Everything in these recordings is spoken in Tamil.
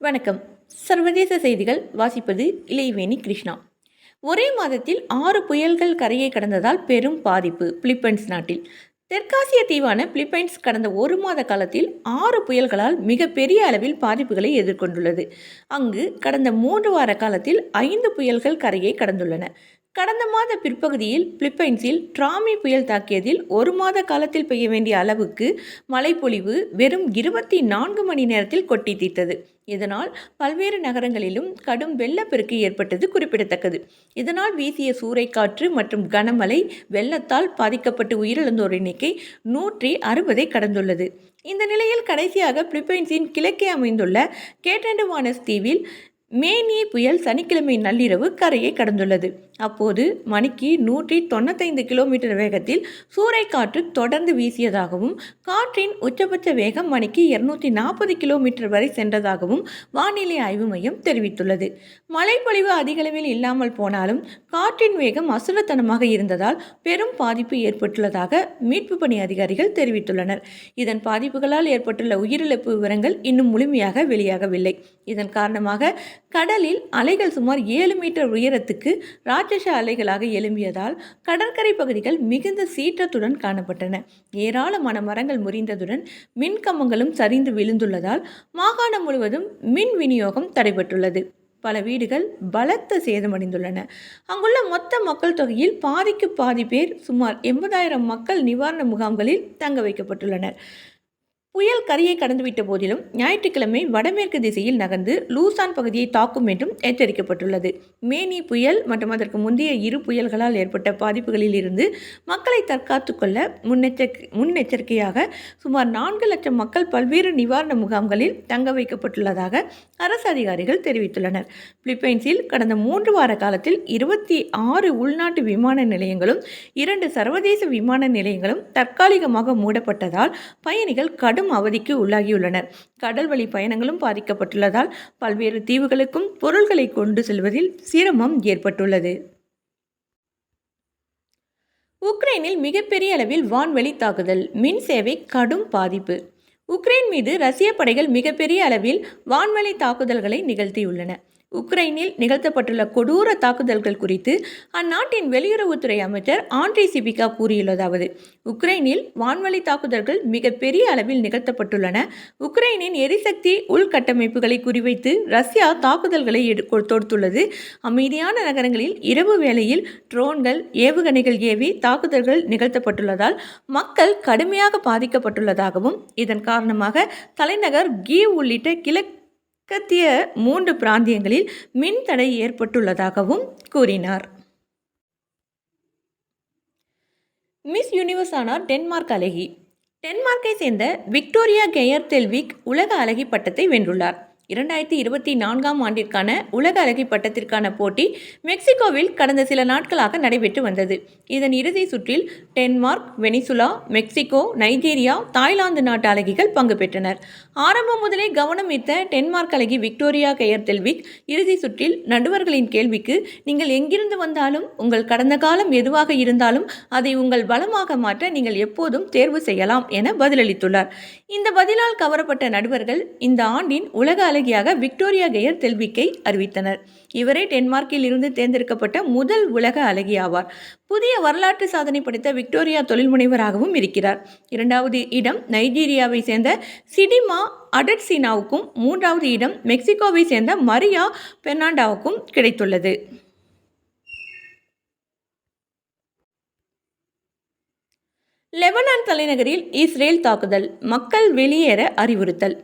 வணக்கம். சர்வதேச செய்திகள் வாசிப்பது இளைவேணி கிருஷ்ணா. ஒரே மாதத்தில் 6 புயல்கள் கரையை கடந்ததால் பெரும் பாதிப்பு பிலிப்பைன்ஸ் நாட்டில். தெற்காசிய தீவான பிலிப்பைன்ஸ் கடந்த ஒரு மாத காலத்தில் 6 புயல்களால் மிகப்பெரிய அளவில் பாதிப்புகளை எதிர்கொண்டுள்ளது. அங்கு கடந்த 3 வார காலத்தில் 5 புயல்கள் கரையை கடந்துள்ளன. கடந்த மாத பிற்பகுதியில் பிலிப்பைன்ஸில் டிராமி புயல் தாக்கியதில் ஒரு மாத காலத்தில் பெய்ய வேண்டிய அளவுக்கு மழைப்பொழிவு வெறும் 24 மணி நேரத்தில் கொட்டி தீர்த்தது. இதனால் பல்வேறு நகரங்களிலும் கடும் வெள்ளப்பெருக்கு ஏற்பட்டது குறிப்பிடத்தக்கது. இதனால் வீசிய சூறைக்காற்று மற்றும் கனமழை வெள்ளத்தால் பாதிக்கப்பட்டு உயிரிழந்தோர் எண்ணிக்கை 160 கடந்துள்ளது. இந்த நிலையில் கடைசியாக பிலிப்பைன்ஸின் கிழக்கே அமைந்துள்ள கேட்டண்டுவானஸ் தீவில் மேனி புயல் சனிக்கிழமை நள்ளிரவு கரையை கடந்துள்ளது. அப்போது மணிக்கு 195 கிலோமீட்டர் வேகத்தில் சூறைக்காற்று தொடர்ந்து வீசியதாகவும் காற்றின் உச்சபட்ச வேகம் மணிக்கு 240 கிலோமீட்டர் வரை சென்றதாகவும் வானிலை ஆய்வு மையம் தெரிவித்துள்ளது. மழைப்பொழிவு அதிகளவில் இல்லாமல் போனாலும் காற்றின் வேகம் அசுரத்தனமாக இருந்ததால் பெரும் பாதிப்பு ஏற்பட்டுள்ளதாக மீட்பு பணி அதிகாரிகள் தெரிவித்துள்ளனர். இதன் பாதிப்புகளால் ஏற்பட்டுள்ள உயிரிழப்பு விவரங்கள் இன்னும் முழுமையாக வெளியாகவில்லை. இதன் காரணமாக கடலில் அலைகள் சுமார் 7 மீட்டர் உயரத்துக்கு ராட்சச அலைகளாக எழும்பியதால் கடற்கரை பகுதிகள் மிகுந்த சீற்றத்துடன் காணப்பட்டன. ஏராளமான மரங்கள் முறிந்ததுடன் மின் கம்பங்களும் சரிந்து விழுந்துள்ளதால் மாகாணம் முழுவதும் மின் விநியோகம் தடைபட்டுள்ளது. பல வீடுகள் பலத்த சேதமடைந்துள்ளன. அங்குள்ள மொத்த மக்கள் தொகையில் பாதிக்கு பாதி பேர் சுமார் 80,000 மக்கள் நிவாரண முகாம்களில் தங்க வைக்கப்பட்டுள்ளனர். புயல் கரையை கடந்துவிட்ட போதிலும் ஞாயிற்றுக்கிழமை வடமேற்கு திசையில் நகர்ந்து லூசான் பகுதியை தாக்கும் என்றும் எச்சரிக்கப்பட்டுள்ளது. மேனி புயல் மற்றும் அதற்கு முந்தைய 2 புயல்களால் ஏற்பட்ட பாதிப்புகளில் இருந்து மக்களை தற்காத்து கொள்ள முன்னெச்சரிக்கையாக சுமார் 4 லட்சம் மக்கள் பல்வேறு நிவாரண முகாம்களில் தங்க வைக்கப்பட்டுள்ளதாக அரசு அதிகாரிகள் தெரிவித்துள்ளனர். பிலிப்பைன்ஸில் கடந்த 3 வார காலத்தில் 26 உள்நாட்டு விமான நிலையங்களும் 2 சர்வதேச விமான நிலையங்களும் தற்காலிகமாக மூடப்பட்டதால் பயணிகள் கடும் அவதிக்கு உள்ளாகியுள்ளனர். கடல் வழி பயணங்களும் பாதிக்கப்பட்டுள்ளதால் பல்வேறு தீவுகளுக்கும் பொருட்களை கொண்டு செல்வதில் சிரமம் ஏற்பட்டுள்ளது. உக்ரைனில் மிகப்பெரிய அளவில் வான்வெளி தாக்குதல், மின் சேவை கடும் பாதிப்பு. உக்ரைன் மீது ரஷ்ய படைகள் மிகப்பெரிய அளவில் வான்வெளி தாக்குதல்களை நிகழ்த்தியுள்ளன. உக்ரைனில் நிகழ்த்தப்பட்டுள்ள கொடூர தாக்குதல்கள் குறித்து அந்நாட்டின் வெளியுறவுத்துறை அமைச்சர் ஆண்ட்ரி சிபிகா கூறியுள்ளதாவது: உக்ரைனில் வான்வழி தாக்குதல்கள் மிகப்பெரிய அளவில் நிகழ்த்தப்பட்டுள்ளன. உக்ரைனின் எரிசக்தி உள்கட்டமைப்புகளை குறிவைத்து ரஷ்யா தாக்குதல்களை தொடுத்துள்ளது. அமைதியான நகரங்களில் இரவு வேளையில் ட்ரோன்கள், ஏவுகணைகள் ஏவி தாக்குதல்கள் நிகழ்த்தப்பட்டுள்ளதால் மக்கள் கடுமையாக பாதிக்கப்பட்டுள்ளதாகவும் இதன் காரணமாக தலைநகர் கீவ் உள்ளிட்ட கிழக்கத்திய 3 பிராந்தியங்களில் மின் தடை ஏற்பட்டுள்ளதாகவும் கூறினார். மிஸ் யூனிவர்ஸ் ஆனார் டென்மார்க் அழகி. டென்மார்க்கை சேர்ந்த விக்டோரியா கெயர்டெல்விக் உலக அழகி பட்டத்தை வென்றுள்ளார். 2024ஆம் ஆண்டிற்கான உலக அழகி பட்டத்திற்கான போட்டி மெக்சிகோவில் கடந்த சில நாட்களாக நடைபெற்று வந்தது. இதன் இறுதி சுற்றில் Denmark, Venezuela, Mexico, Nigeria, Thailand நாட்டு அழகிகள் பங்கு பெற்றனர். ஆரம்பம் முதலே கவனம் ஈர்த்த டென்மார்க் அழகி விக்டோரியா கெயர்டெல்விக் இறுதி சுற்றில் நடுவர்களின் கேள்விக்கு நீங்கள் எங்கிருந்து வந்தாலும், உங்கள் கடந்த காலம் எதுவாக இருந்தாலும் அதை உங்கள் பலமாக மாற்ற நீங்கள் எப்போதும் தேர்வு செய்யலாம் என பதிலளித்துள்ளார். இந்த பதிலால் கவரப்பட்ட நடுவர்கள் இந்த ஆண்டின் உலக அழகியாக விக்டோரியா கெயர்டெல்விக்கை அறிவித்தனர். இவரே டென்மார்க்கில் இருந்து தேர்ந்தெடுக்கப்பட்ட முதல் உலக அழகி ஆவார். புதிய வரலாற்று சாதனை படைத்த விக்டோரியா தொழில் முனைவராகவும் இருக்கிறார். 2வது இடம் நைஜீரியாவை சேர்ந்த சிடிமா அடட்சினாவுக்கும் 3வது இடம் மெக்சிகோவை சேர்ந்த மரியா பெர்னாண்டாவுக்கும் கிடைத்துள்ளது. லெபனான் தலைநகரில் இஸ்ரேல் தாக்குதல், மக்கள் வெளியேற அறிவுறுத்தல்.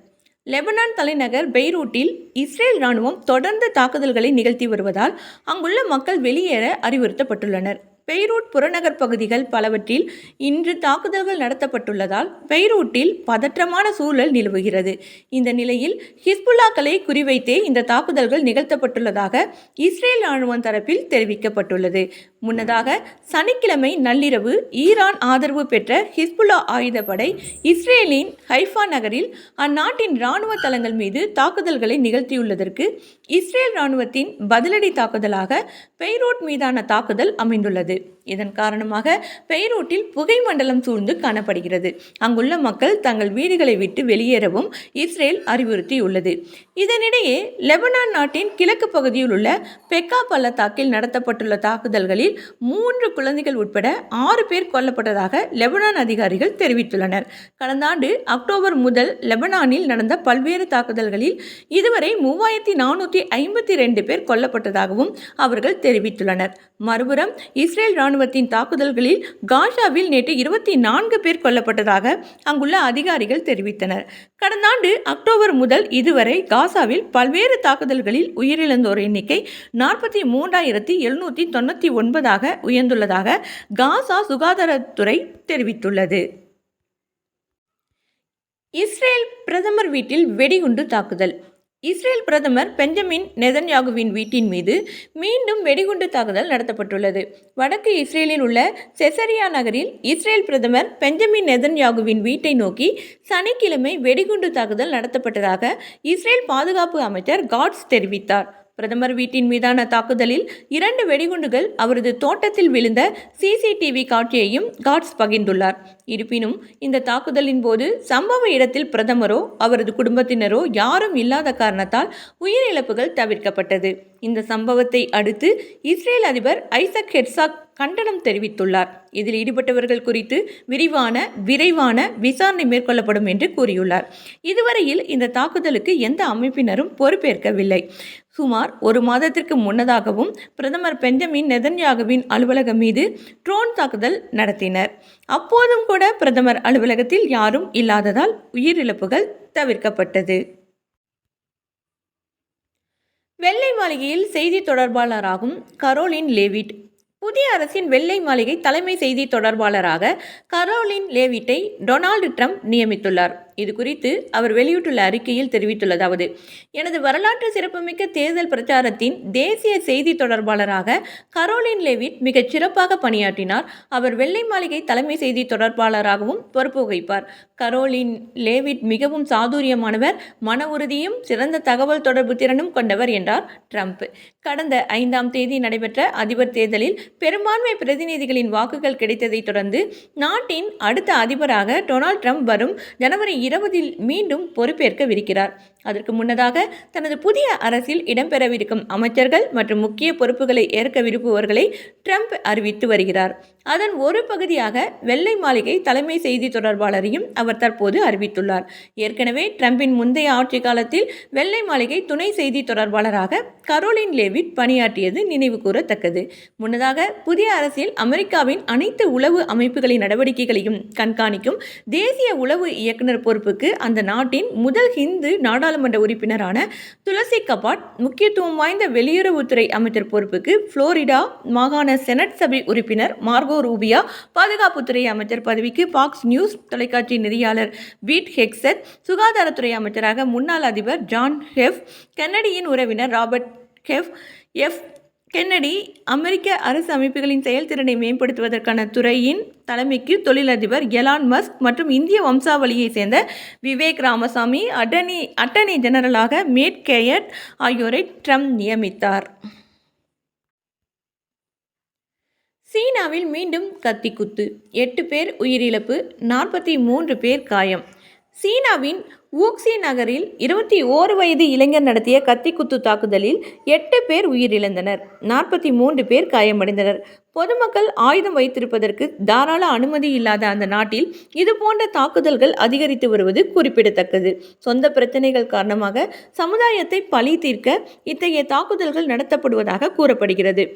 லெபனான் தலைநகர் பெய்ரூட்டில் இஸ்ரேல் இராணுவம் தொடர்ந்து தாக்குதல்களை நிகழ்த்தி வருவதால் அங்குள்ள மக்கள் வெளியேற அறிவுறுத்தப்பட்டுள்ளனர். பெய்ரூட் புறநகர் பகுதிகள் பலவற்றில் இன்று தாக்குதல்கள் நடத்தப்பட்டுள்ளதால் பெய்ரூட்டில் பதற்றமான சூழல் நிலவுகிறது. இந்த நிலையில் ஹிஸ்புல்லாக்களை குறிவைத்தே இந்த தாக்குதல்கள் நிகழ்த்தப்பட்டுள்ளதாக இஸ்ரேல் இராணுவம் தரப்பில் தெரிவிக்கப்பட்டுள்ளது. முன்னதாக சனிக்கிழமை நள்ளிரவு ஈரான் ஆதரவு பெற்ற ஹிஸ்புல்லா ஆயுதப்படை இஸ்ரேலின் ஹைஃபா நகரில் அந்நாட்டின் இராணுவ தளங்கள் மீது தாக்குதல்களை நிகழ்த்தியுள்ளதற்கு இஸ்ரேல் இராணுவத்தின் பதிலடி தாக்குதலாக பெய்ரூட் மீதான தாக்குதல் அமைந்துள்ளது. இதன் காரணமாக பெய்ரூட்டில் புகை மண்டலம் சூழ்ந்து காணப்படுகிறது. அங்குள்ள மக்கள் தங்கள் வீடுகளை விட்டு வெளியேறவும் இஸ்ரேல் அறிவுறுத்தியுள்ளது. இதனிடையே லெபனான் நாட்டின் கிழக்கு பகுதியில் உள்ள பெக்கா பள்ளத்தாக்கில் நடத்தப்பட்டுள்ள தாக்குதல்களில் 3 குழந்தைகள் உட்பட 6 பேர் கொல்லப்பட்டதாக லெபனான் அதிகாரிகள் தெரிவித்துள்ளனர். கடந்த ஆண்டு அக்டோபர் முதல் லெபனானில் நடந்த பல்வேறு தாக்குதல்களில் இதுவரை 3452 பேர் கொல்லப்பட்டதாகவும் அவர்கள் தெரிவித்துள்ளனர். மறுபுறம் இஸ்ரேல் இராணுவத்தின் தாக்குதல்களில் காசாவில் நேற்று 24 பேர் கொல்லப்பட்டதாக அங்குள்ள அதிகாரிகள் தெரிவித்தனர். கடந்த ஆண்டு அக்டோபர் முதல் இதுவரை காசாவில் பல்வேறு தாக்குதல்களில் உயிரிழந்தோர் எண்ணிக்கை 43,799 உயர்ந்துள்ளதாக காசா சுகாதாரத்துறை தெரிவித்துள்ளது. இஸ்ரேல் பிரதமர் வீட்டில் வெடிகுண்டு தாக்குதல். இஸ்ரேல் பிரதமர் பெஞ்சமின் நெதன்யாகுவின் வீட்டின் மீது மீண்டும் வெடிகுண்டு தாக்குதல் நடத்தப்பட்டுள்ளது. வடக்கு இஸ்ரேலில் உள்ள செசரியா நகரில் இஸ்ரேல் பிரதமர் பெஞ்சமின் நெதன்யாகுவின் வீட்டை நோக்கி சனிக்கிழமை வெடிகுண்டு தாக்குதல் நடத்தப்பட்டதாக இஸ்ரேல் பாதுகாப்பு அமைச்சர் காட்ஸ் தெரிவித்தார். பிரதமர் வீட்டின் மீதான தாக்குதலில் 2 வெடிகுண்டுகள் அவரது தோட்டத்தில் விழுந்த சிசிடிவி காட்சியையும் காட்ஸ் பகிர்ந்துள்ளார். இருப்பினும் இந்த தாக்குதலின் போது சம்பவ இடத்தில் பிரதமரோ அவரது குடும்பத்தினரோ யாரும் இல்லாத காரணத்தால் உயிரிழப்புகள் தவிர்க்கப்பட்டது. இந்த சம்பவத்தை அடுத்து இஸ்ரேல் அதிபர் ஐசக் ஹெர்சாக் கண்டனம் தெரிவித்துள்ளார். இதில் ஈடுபட்டவர்கள் குறித்து விரைவான விசாரணை மேற்கொள்ளப்படும் என்று கூறியுள்ளார். இதுவரையில் இந்த தாக்குதலுக்கு எந்த அமைப்பினரும் பொறுப்பேற்கவில்லை. சுமார் 1 மாதத்திற்கு முன்னதாகவும் பிரதமர் பெஞ்சமின் நெதன்யாகுவின் அலுவலகம் மீது ட்ரோன் தாக்குதல் நடத்தினர். அப்போதும் கூட பிரதமர் அலுவலகத்தில் யாரும் இல்லாததால் உயிரிழப்புகள் தவிர்க்கப்பட்டது. வெள்ளை மாளிகையில் செய்தி தொடர்பாளராகும் கரோலின் லேவிட். புதிய அரசின் வெள்ளை மாளிகை தலைமை செய்தி தொடர்பாளராக கரோலின் லேவிட்டை டொனால்டு ட்ரம்ப் நியமித்துள்ளார். இது குறித்து அவர் வெளியிட்டுள்ள அறிக்கையில் தெரிவித்துள்ளதாவது: எனது வரலாற்று சிறப்புமிக்க தேர்தல் பிரச்சாரத்தின் தேசிய செய்தி தொடர்பாளராக கரோலின் லேவிட் மிகச் சிறப்பாக பணியாற்றினார். அவர் வெள்ளை மாளிகை தலைமை செய்தி தொடர்பாளராகவும் பொறுப்பு வகிப்பார். கரோலின் லேவிட் மிகவும் சாதுரியமானவர், மன உறுதியும் சிறந்த தகவல் தொடர்பு திறனும் கொண்டவர் என்றார் ட்ரம்ப். கடந்த 5ஆம் தேதி நடைபெற்ற அதிபர் தேர்தலில் பெரும்பான்மை பிரதிநிதிகளின் வாக்குகள் கிடைத்ததை தொடர்ந்து நாட்டின் அடுத்த அதிபராக டொனால்டு ட்ரம்ப் வரும் ஜனவரி 20 மீண்டும் பொறுப்பேற்கவிருக்கிறார். அதற்கு முன்னதாக தனது புதிய அரசில் இடம்பெறவிருக்கும் அமைச்சர்கள் மற்றும் முக்கிய பொறுப்புகளை ஏற்க விரும்புவர்களை ட்ரம்ப் அறிவித்து வருகிறார். அதன் ஒரு பகுதியாக வெள்ளை மாளிகை தலைமை செய்தி தொடர்பாளரையும் அவர் தற்போது அறிவித்துள்ளார். ஏற்கனவே ட்ரம்பின் முந்தைய ஆட்சி காலத்தில் வெள்ளை மாளிகை துணை செய்தி தொடர்பாளராக கரோலின் லேவிட் பணியாற்றியது நினைவு கூறத்தக்கது. முன்னதாக புதிய அரசில் அமெரிக்காவின் அனைத்து உளவு அமைப்புகளின் நடவடிக்கைகளையும் கண்காணிக்கும் தேசிய உளவு இயக்குனர் பொறுப்புக்கு அந்த நாட்டின் முதல் ஹிந்து நாடாளுமன்ற உறுப்பினரான துளசி கபாட், முக்கியத்துவம் வாய்ந்த வெளியுறவுத்துறை அமைச்சர் பொறுப்புக்கு புளோரிடா மாகாண செனட் சபை உறுப்பினர் மார்கோ ரூபியா, பாதுகாப்புத்துறை அமைச்சர் பதவிக்கு பாக்ஸ் நியூஸ் தொலைக்காட்சி நெறியாளர் பீட் ஹெக்ஸட், சுகாதாரத்துறை அமைச்சராக முன்னாள் அதிபர் ஜான் எஃப் கென்னடியின் உறவினர் ராபர்ட் எஃப் கென்னடி, அமெரிக்க அரசு அமைப்புகளின் செயல்திறனை மேம்படுத்துவதற்கான துறையின் தலைமைக்கு தொழிலதிபர் எலான் மஸ்க் மற்றும் இந்திய வம்சாவளியை சேர்ந்த விவேக் ராமசாமி, அட்டர்னி ஜெனரலாக மேட் கேயட் ஆகியோரை ட்ரம்ப் நியமித்தார். சீனாவில் மீண்டும் கத்திக்குத்து, 8 பேர் உயிரிழப்பு, 43 பேர் காயம். சீனாவின் வூக்ஸி நகரில் 21 வயது இளைஞர் நடத்திய கத்திக்குத்து தாக்குதலில் 8 பேர் உயிரிழந்தனர், 43 பேர் காயமடைந்தனர். பொதுமக்கள் ஆயுதம் வைத்திருப்பதற்கு தாராள அனுமதி இல்லாத அந்த நாட்டில் இதுபோன்ற தாக்குதல்கள் அதிகரித்து வருவது குறிப்பிடத்தக்கது. சொந்த பிரச்சனைகள் காரணமாக சமுதாயத்தை பழி தீர்க்க இத்தகைய தாக்குதல்கள் நடத்தப்படுவதாக கூறப்படுகிறது.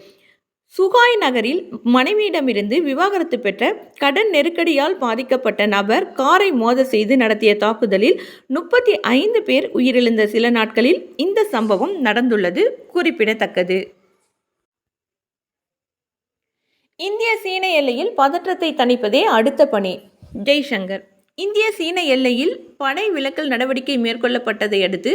சுகாய் நகரில் மனைவியிடமிருந்து விவாகரத்து பெற்ற கடன் நெருக்கடியால் பாதிக்கப்பட்ட நபர் காரை மோத செய்து நடத்திய தாக்குதலில் 35 பேர் உயிரிழந்த சில நாட்களில் இந்த சம்பவம் நடந்துள்ளது குறிப்பிடத்தக்கது. இந்திய சீன எல்லையில் பதற்றத்தை தணிப்பதே அடுத்த பணி. ஜெய்சங்கர். இந்திய சீன எல்லையில் படை விலக்கல் நடவடிக்கை மேற்கொள்ளப்பட்டதை அடுத்து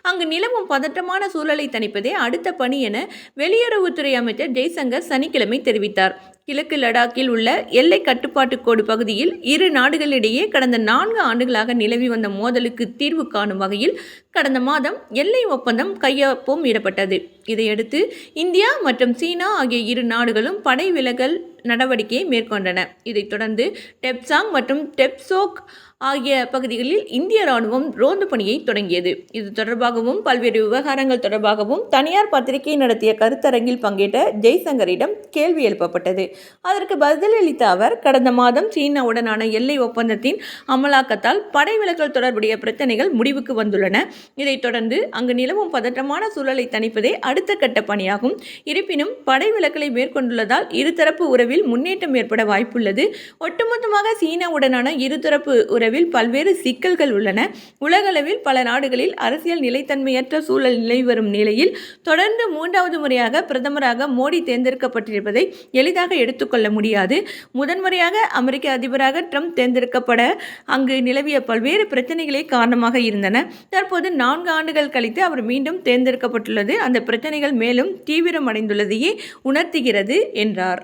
அங்கு நிலவும் பதற்றமான சூழலை தணிப்பதே அடுத்த பணி என வெளியுறவுத்துறை அமைச்சர் ஜெய்சங்கர் சனிக்கிழமை தெரிவித்தார். கிழக்கு லடாக்கில் உள்ள எல்லை கட்டுப்பாட்டு கோடு பகுதியில் இரு நாடுகளிடையே கடந்த 4 ஆண்டுகளாக நிலவி வந்த மோதலுக்கு தீர்வு காணும் வகையில் கடந்த மாதம் எல்லை ஒப்பந்தம் கையொப்பம் இடப்பட்டது. இதையடுத்து இந்தியா மற்றும் சீனா ஆகிய இரு நாடுகளும் படை விலகல் நடவடிக்கையை மேற்கொண்டன. இதைத் தொடர்ந்து டெப்சாங் மற்றும் டெப்சோக் ஆகிய பகுதிகளில் இந்திய ராணுவம் ரோந்து பணியை தொடங்கியது. இது தொடர்பாகவும் பல்வேறு விவகாரங்கள் தொடர்பாகவும் தனியார் பத்திரிகை நடத்திய கருத்தரங்கில் பங்கேற்ற ஜெய்சங்கரிடம் கேள்வி எழுப்பப்பட்டது. அதற்கு பதிலளித்த அவர், கடந்த மாதம் சீனாவுடனான எல்லை ஒப்பந்தத்தின் அமலாக்கத்தால் படை விலகல் தொடர்புடைய பிரச்சனைகள் முடிவுக்கு வந்துள்ளன. இதைத் தொடர்ந்து அங்கு நிலவும் பதற்றமான சூழலை தணிப்பதே அடுத்த கட்ட பணியாகும். இருப்பினும் படை விலகலை மேற்கொண்டுள்ளதால் இருதரப்பு உறவில் முன்னேற்றம் ஏற்பட வாய்ப்புள்ளது. ஒட்டுமொத்தமாக சீனாவுடனான இருதரப்பு உறவில் பல்வேறு சிக்கல்கள் உள்ளன. உலகளவில் பல நாடுகளில் அரசியல் நிலைத்தன்மையற்ற சூழல் நிலவி வரும் நிலையில் தொடர்ந்து 3வது முறையாக பிரதமராக மோடி தேர்ந்தெடுக்கப்பட்டிருப்பதை எளிதாக எடுத்துக்கொள்ள முடியாது. முதன்முறையாக அமெரிக்க அதிபராக ட்ரம்ப் தேர்ந்தெடுக்கப்பட அங்கு நிலவிய பல்வேறு பிரச்சனைகளே காரணமாக இருந்தன. தற்போது 4 ஆண்டுகள் கழித்து அவர் மீண்டும் தேர்ந்தெடுக்கப்பட்டுள்ளது அந்த பிரச்சனைகள் மேலும் தீவிரமடைந்துள்ளதையே உணர்த்துகிறது என்றார்.